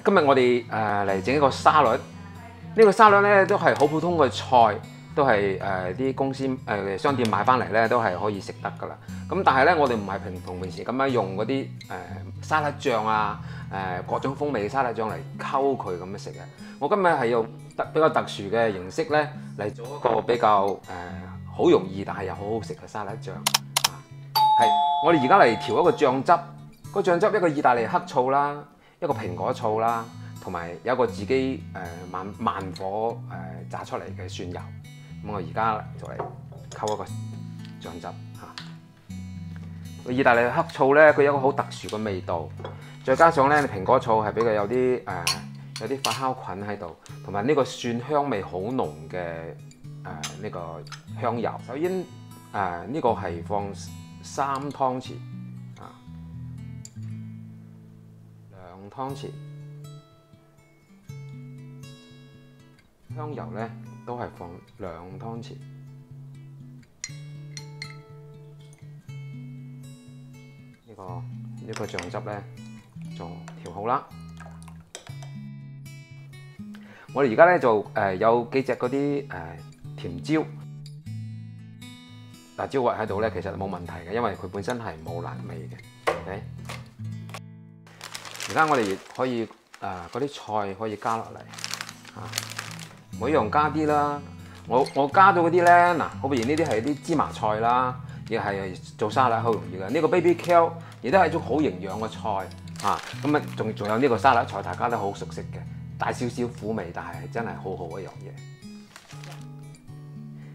今日我哋嚟整一個沙律。呢個沙律咧都係好普通嘅菜，都係啲公司商店買翻嚟咧都係可以食得噶啦。咁但係咧，我哋唔係平時咁樣用嗰啲沙律醬啊，各種風味嘅沙律醬嚟溝佢咁樣食嘅。我今日係用比較特殊嘅形式咧嚟做一個比較好容易但係又好好食嘅沙律醬。係我哋而家嚟調一個醬汁，個醬汁一個意大利黑醋啦，一個蘋果醋啦。同埋有一個自己慢火炸出嚟嘅蒜油，咁我而家就嚟溝一個醬汁嚇。意大利黑醋咧，佢有一個好特殊嘅味道，再加上咧蘋果醋係比較有啲發酵菌喺度，同埋呢個蒜香味好濃嘅呢個香油。首先呢個係放3湯匙啊，2湯匙。香油咧都係放2湯匙，呢個醬汁咧就調好啦。我哋而家咧就有幾隻嗰啲甜椒、辣椒核喺度咧，其實冇問題嘅，因為佢本身係冇辣味嘅。OK， 而家我哋可以嗰啲菜可以加落嚟每樣加啲啦，我加咗嗰啲咧，嗱，好譬如呢啲係啲芝麻菜啦，亦係做沙律好容易嘅。呢個 baby kale 亦都係一種好營養嘅菜咁啊，仲有呢個沙律菜，大家都好熟悉嘅，帶少少苦味，但係真係好好一樣嘢。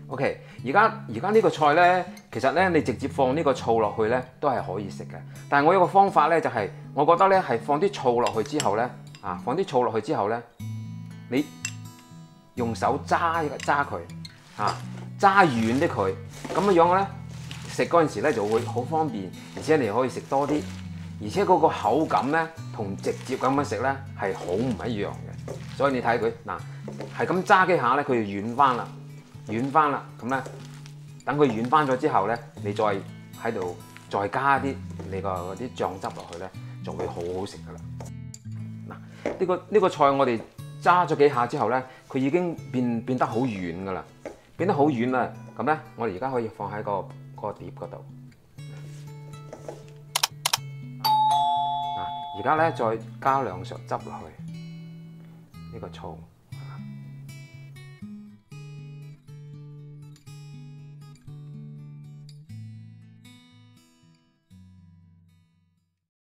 OK， 而家呢個菜咧，其實咧你直接放呢個醋落去咧都係可以食嘅，但係我有個方法咧，就係我覺得咧係放啲醋落去之後咧你用手揸佢揸軟啲佢，咁樣樣咧食嗰陣時咧就會好方便，而且你可以食多啲，而且嗰個口感咧同直接咁樣食咧係好唔一樣嘅。所以你睇佢嗱係咁揸幾下咧，佢就軟翻啦，咁咧等佢軟翻咗之後咧，你再喺度再加啲你個嗰啲醬汁落去咧，就會好好食噶啦。嗱，呢個菜我哋揸咗幾下之後咧，佢已經變得好軟噶啦，變得好軟啦。咁咧，我哋而家可以放喺個碟嗰度。而家咧再加2勺汁落去，呢個醋。